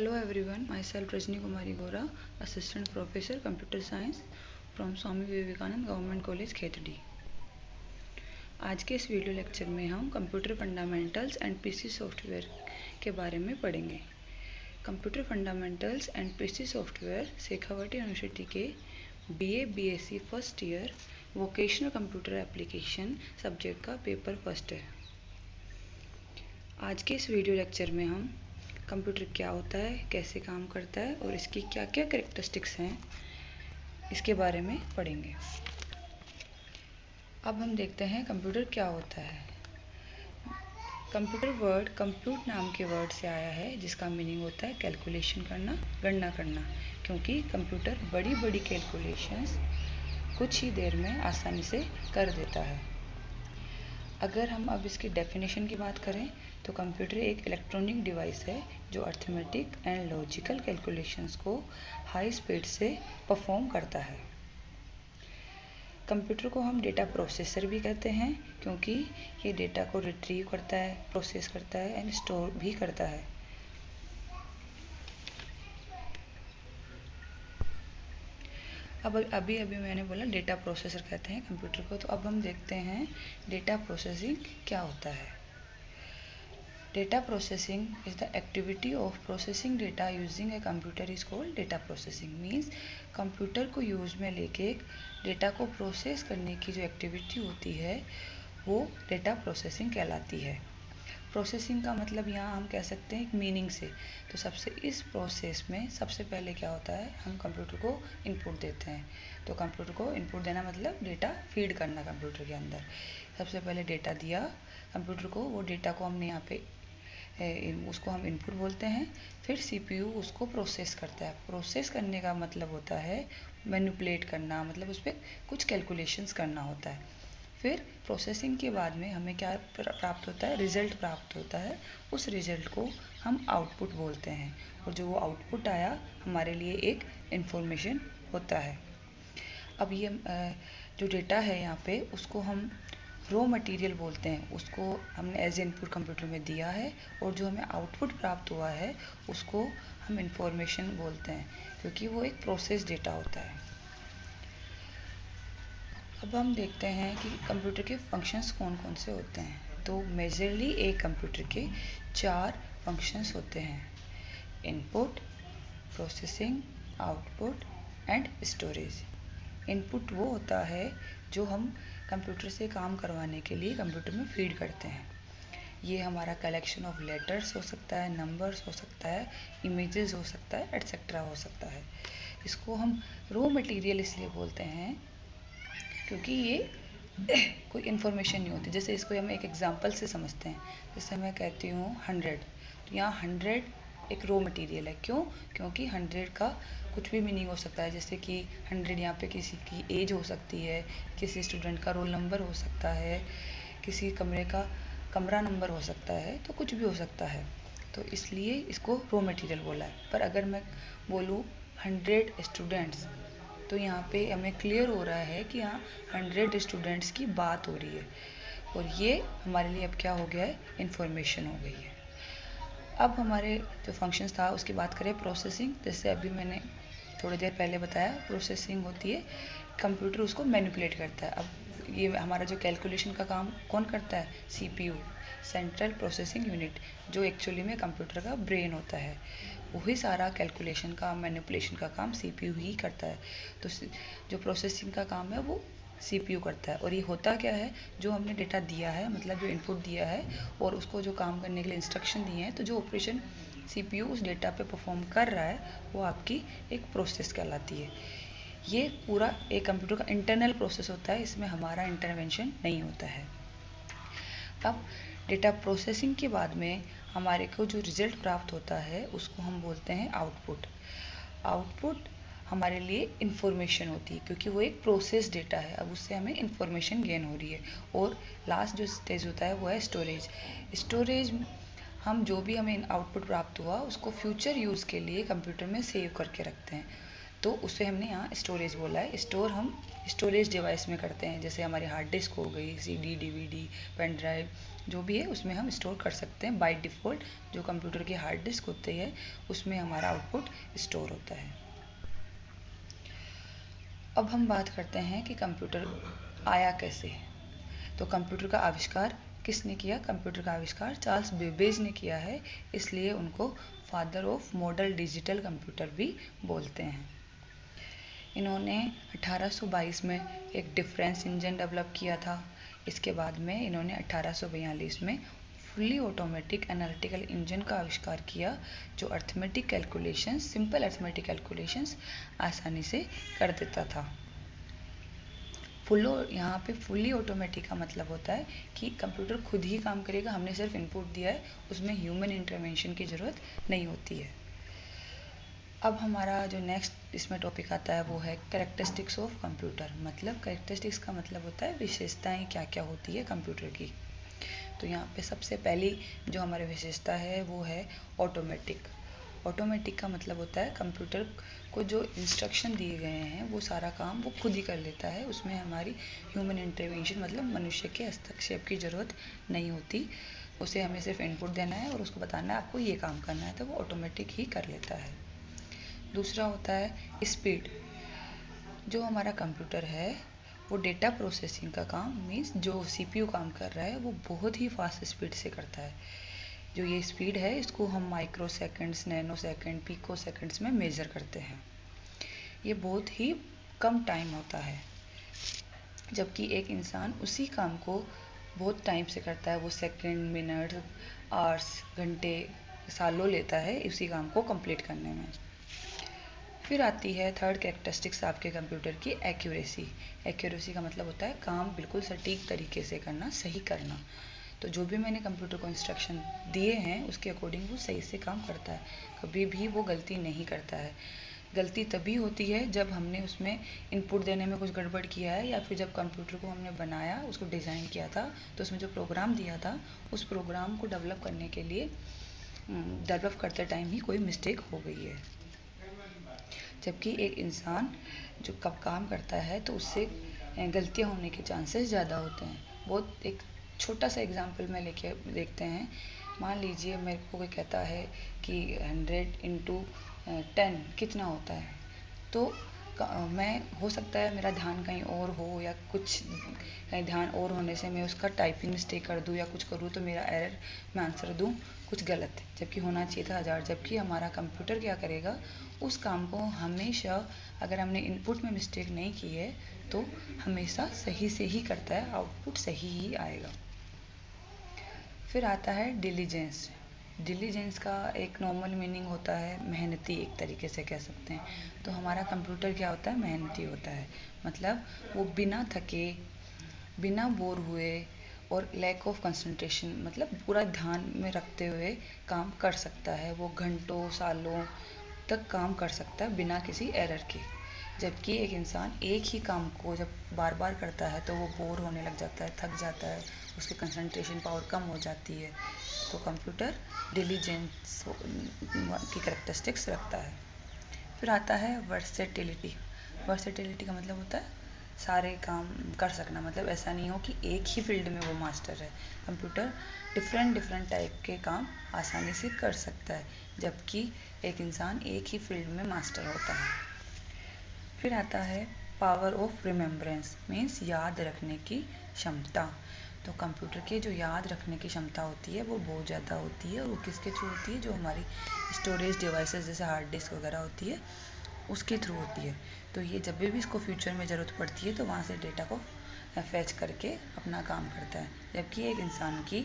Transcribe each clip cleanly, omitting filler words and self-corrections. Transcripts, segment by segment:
Hello everyone, myself Rajni Kumari Gora, Assistant Professor Computer Science from Swami Vivekanand Government College Khetri. आज के इस video lecture में हम computer fundamentals and PC software के बारे में पढ़ेंगे। Computer fundamentals and PC software Shekhawati university के BA BSc first year vocational computer application subject का पेपर फर्स्ट है। आज के इस वीडियो लेक्चर में हम कंप्यूटर क्या होता है, कैसे काम करता है और इसकी क्या क्या कैरेक्टरिस्टिक्स हैं, इसके बारे में पढ़ेंगे। अब हम देखते हैं कंप्यूटर क्या होता है। कंप्यूटर वर्ड कंप्यूट नाम के वर्ड से आया है, जिसका मीनिंग होता है कैलकुलेशन करना, गणना करना, क्योंकि कंप्यूटर बड़ी बड़ी कैलकुलेशंस कुछ ही देर में आसानी से कर देता है। अगर हम अब इसकी डेफिनेशन की बात करें तो कंप्यूटर एक इलेक्ट्रॉनिक डिवाइस है जो अर्थमेटिक एंड लॉजिकल कैलकुलेशंस को हाई स्पीड से परफॉर्म करता है। कंप्यूटर को हम डेटा प्रोसेसर भी कहते हैं, क्योंकि ये डेटा को रिट्रीव करता है, प्रोसेस करता है एंड स्टोर भी करता है। अब अभी मैंने बोला डेटा प्रोसेसर कहते हैं कंप्यूटर को, तो अब हम देखते हैं डेटा प्रोसेसिंग क्या होता है। Data processing is the activity of processing data using a computer is called data processing. Means computer को यूज में लेके डेटा को प्रोसेस करने की जो एक्टिविटी होती है वो डेटा प्रोसेसिंग कहलाती है। प्रोसेसिंग का मतलब यहाँ हम कह सकते हैं एक मीनिंग से। तो इस प्रोसेस में सबसे पहले क्या होता है, हम कंप्यूटर को इनपुट देते हैं। तो कंप्यूटर को इनपुट देना मतलब डेटा फीड करना कंप्यूटर के अंदर। सबसे पहले डेटा दिया कंप्यूटर को, वो डेटा को हमने यहाँ पे उसको हम इनपुट बोलते हैं। फिर सीपीयू उसको प्रोसेस करता है। प्रोसेस करने का मतलब होता है मैनिपुलेट करना, मतलब उस पर कुछ कैलकुलेशंस करना होता है। फिर प्रोसेसिंग के बाद में हमें क्या प्राप्त होता है, रिजल्ट प्राप्त होता है। उस रिजल्ट को हम आउटपुट बोलते हैं, और जो वो आउटपुट आया हमारे लिए एक इन्फॉर्मेशन होता है। अब ये जो डेटा है यहाँ पे उसको हम रॉ मटेरियल बोलते हैं। उसको हमने एज इनपुट कंप्यूटर में दिया है, और जो हमें आउटपुट प्राप्त हुआ है उसको हम इन्फॉर्मेशन बोलते हैं, क्योंकि वो एक प्रोसेस डेटा होता है। अब हम देखते हैं कि कंप्यूटर के फंक्शंस कौन कौन से होते हैं। तो मेजरली एक कंप्यूटर के 4 फंक्शंस होते हैं: input, processing, output and storage. Input वो होता है जो हम कंप्यूटर से काम करवाने के लिए कंप्यूटर में फीड करते हैं। ये हमारा कलेक्शन ऑफ लेटर्स हो सकता है, नंबर्स हो सकता है, इमेजेस हो सकता है, एटसेट्रा हो सकता है। इसको हम रॉ मटेरियल इसलिए बोलते हैं क्योंकि ये कोई इन्फॉर्मेशन नहीं होती। जैसे इसको हम एक एग्जांपल से समझते हैं। जैसे मैं कहती हूँ 100, तो यहाँ 100 एक रॉ मटेरियल है। क्यों? क्योंकि 100 का कुछ भी मीनिंग हो सकता है। जैसे कि 100 यहाँ पे किसी की एज हो सकती है, किसी स्टूडेंट का रोल नंबर हो सकता है, किसी कमरे का कमरा नंबर हो सकता है, तो कुछ भी हो सकता है। तो इसलिए इसको रॉ मटेरियल बोला है। पर अगर मैं बोलूँ 100 स्टूडेंट्स, तो यहाँ पे हमें क्लियर हो रहा है कि यहाँ 100 स्टूडेंट्स की बात हो रही है, और ये हमारे लिए अब क्या हो गया है, इन्फॉर्मेशन हो गई है। अब हमारे जो फंक्शंस था उसकी बात करें, प्रोसेसिंग। जैसे अभी मैंने थोड़ी देर पहले बताया, प्रोसेसिंग होती है कंप्यूटर उसको मैनिपुलेट करता है। अब ये हमारा जो कैलकुलेशन का काम कौन करता है, सीपीयू, सेंट्रल प्रोसेसिंग यूनिट, जो एक्चुअली में कंप्यूटर का ब्रेन होता है। वही सारा कैलकुलेशन का, मैनिपुलेशन का काम सीपीयू ही करता है। तो जो प्रोसेसिंग का काम है वो सीपीयू करता है। और ये होता क्या है, जो हमने डेटा दिया है, मतलब जो इनपुट दिया है और उसको जो काम करने के लिए इंस्ट्रक्शन दिए हैं, तो जो ऑपरेशन सीपीयू उस डेटा पे परफॉर्म कर रहा है वो आपकी एक प्रोसेस कहलाती है। ये पूरा एक कंप्यूटर का इंटरनल प्रोसेस होता है, इसमें हमारा इंटरवेंशन नहीं होता है। अब डेटा प्रोसेसिंग के बाद में हमारे को जो रिजल्ट प्राप्त होता है उसको हम बोलते हैं आउटपुट। आउटपुट हमारे लिए इन्फॉर्मेशन होती है, क्योंकि वो एक प्रोसेस डेटा है। अब उससे हमें इन्फॉर्मेशन गेन हो रही है। और लास्ट जो स्टेज होता है वो है स्टोरेज। स्टोरेज हम जो भी हमें आउटपुट प्राप्त हुआ उसको फ्यूचर यूज़ के लिए कंप्यूटर में सेव करके रखते हैं। तो उसे हमने यहाँ स्टोरेज बोला है। स्टोर हम स्टोरेज डिवाइस में करते हैं, जैसे हमारी हार्ड डिस्क हो गई, CD, DVD, पेन ड्राइव, जो भी है उसमें हम स्टोर कर सकते हैं। बाय डिफ़ॉल्ट जो कंप्यूटर की हार्ड डिस्क होती है उसमें हमारा आउटपुट स्टोर होता है। अब हम बात करते हैं कि कंप्यूटर आया कैसे। तो कंप्यूटर का आविष्कार किसने किया? कंप्यूटर का आविष्कार चार्ल्स बेबेज ने किया है, इसलिए उनको father of modern digital computer भी बोलते हैं। इन्होंने 1822 में एक डिफरेंस इंजन डेवलप किया था। इसके बाद में इन्होंने 1842 में फुल्ली ऑटोमेटिक एनालिटिकल इंजन का आविष्कार किया, जो arithmetic calculations, simple arithmetic calculations आसानी से कर देता था। यहाँ पे फुल्ली ऑटोमेटिक का मतलब होता है कि कंप्यूटर खुद ही काम करेगा, हमने सिर्फ इनपुट दिया है, उसमें ह्यूमन इंटरवेंशन की ज़रूरत नहीं होती है। अब हमारा जो नेक्स्ट इसमें टॉपिक आता है वो है कैरेक्टरिस्टिक्स ऑफ कंप्यूटर। मतलब कैरेक्टरिस्टिक्स का मतलब होता है विशेषताएं क्या क्या होती है कंप्यूटर की। तो यहाँ पे सबसे पहली जो हमारी विशेषता है वो है ऑटोमेटिक। ऑटोमेटिक का मतलब होता है कंप्यूटर को जो इंस्ट्रक्शन दिए गए हैं वो सारा काम वो खुद ही कर लेता है, उसमें हमारी ह्यूमन इंटरवेंशन मतलब मनुष्य के हस्तक्षेप की ज़रूरत नहीं होती। उसे हमें सिर्फ इनपुट देना है और उसको बताना है आपको ये काम करना है, तो वो ऑटोमेटिक ही कर लेता है। दूसरा होता है स्पीड। जो हमारा कंप्यूटर है वो डेटा प्रोसेसिंग का काम मीन्स जो CPU काम कर रहा है वो बहुत ही फास्ट स्पीड से करता है। जो ये स्पीड है इसको हम microseconds, nanosecond, picoseconds में मेज़र करते हैं। ये बहुत ही कम टाइम होता है, जबकि एक इंसान उसी काम को बहुत टाइम से करता है। वो सेकंड, मिनट, आवर्स, घंटे, सालों लेता है उसी काम को कंप्लीट करने में। फिर आती है थर्ड कैरेक्टरिस्टिक्स आपके कंप्यूटर की, एक्यूरेसी। एक्यूरेसी का मतलब होता है काम बिल्कुल सटीक तरीके से करना, सही करना। तो जो भी मैंने कंप्यूटर को इंस्ट्रक्शन दिए हैं उसके अकॉर्डिंग वो सही से काम करता है, कभी भी वो गलती नहीं करता है। गलती तभी होती है जब हमने उसमें इनपुट देने में कुछ गड़बड़ किया है, या फिर जब कंप्यूटर को हमने बनाया, उसको डिज़ाइन किया था, तो उसमें जो प्रोग्राम दिया था उस प्रोग्राम को डेवलप करने के लिए डेवलप करते टाइम ही कोई मिस्टेक हो गई है। जबकि एक इंसान जो कब काम करता है तो उससे गलतियाँ होने के चांसेस ज़्यादा होते हैं। बहुत एक छोटा सा एग्जांपल में लेके देखते हैं। मान लीजिए मेरे को कोई कहता है कि 100 × 10 कितना होता है, तो मैं हो सकता है मेरा ध्यान कहीं और हो, या कुछ कहीं ध्यान और होने से मैं उसका टाइपिंग मिस्टेक कर दूँ या कुछ करूँ, तो मेरा एरर मैं आंसर दूँ कुछ गलत, जबकि होना चाहिए था 1000। जबकि हमारा कंप्यूटर क्या करेगा, उस काम को हमेशा, अगर हमने इनपुट में मिस्टेक नहीं की है तो हमेशा सही से ही करता है, आउटपुट सही ही आएगा। फिर आता है डिलीजेंस। डिलीजेंस का एक नॉर्मल मीनिंग होता है मेहनती, एक तरीके से कह सकते हैं। तो हमारा कंप्यूटर क्या होता है, मेहनती होता है। मतलब वो बिना थके, बिना बोर हुए और लैक ऑफ कंसंट्रेशन मतलब पूरा ध्यान में रखते हुए काम कर सकता है। वो घंटों सालों तक काम कर सकता है बिना किसी एरर के। जबकि एक इंसान एक ही काम को जब बार बार करता है तो वो बोर होने लग जाता है, थक जाता है, उसकी कंसंट्रेशन पावर कम हो जाती है। तो कंप्यूटर डिलीजेंस की कैरेक्टरिस्टिक्स रखता है। फिर आता है वर्सेटिलिटी। वर्सेटिलिटी का मतलब होता है सारे काम कर सकना। मतलब ऐसा नहीं हो कि एक ही फील्ड में वो मास्टर है। कंप्यूटर डिफरेंट टाइप के काम आसानी से कर सकता है, जबकि एक इंसान एक ही फील्ड में मास्टर होता है। फिर आता है पावर ऑफ रिमेम्बरेंस, मीन्स याद रखने की क्षमता। तो कंप्यूटर के जो याद रखने की क्षमता होती है वो बहुत ज़्यादा होती है, और वो किसके थ्रू होती है, जो हमारी स्टोरेज डिवाइसेस जैसे हार्ड डिस्क वगैरह होती है उसके थ्रू होती है। तो ये जब भी इसको फ्यूचर में ज़रूरत पड़ती है तो वहाँ से डेटा को फैच करके अपना काम करता है। जबकि एक इंसान की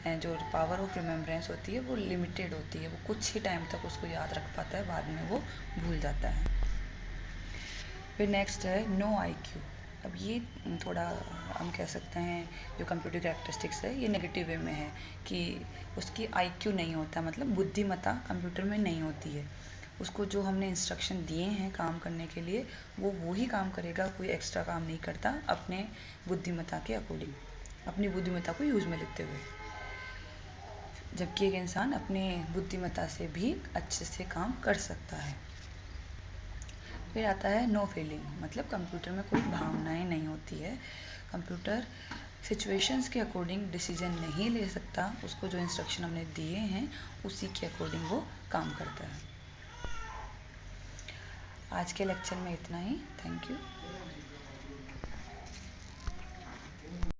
जो पावर ऑफ रिमेम्बरेंस होती है वो लिमिटेड होती है, वो कुछ ही टाइम तक उसको याद रख पाता है, बाद में वो भूल जाता है। फिर नेक्स्ट है नो IQ। अब ये थोड़ा हम कह सकते हैं जो कंप्यूटर कैरेक्टरिस्टिक्स है ये नेगेटिव वे में है कि उसकी IQ नहीं होता, मतलब बुद्धिमत्ता कंप्यूटर में नहीं होती है। उसको जो हमने इंस्ट्रक्शन दिए हैं काम करने के लिए वो ही काम करेगा, कोई एक्स्ट्रा काम नहीं करता अपने बुद्धिमत्ता के अकॉर्डिंग, अपनी बुद्धिमत्ता को यूज़ में लेते हुए। जबकि एक इंसान अपने बुद्धिमत्ता से भी अच्छे से काम कर सकता है। फिर आता है नो फीलिंग, मतलब कंप्यूटर में कोई भावनाएं नहीं होती है। कंप्यूटर सिचुएशंस के अकॉर्डिंग डिसीजन नहीं ले सकता, उसको जो इंस्ट्रक्शन हमने दिए हैं उसी के अकॉर्डिंग वो काम करता है। आज के लेक्चर में इतना ही। Thank you.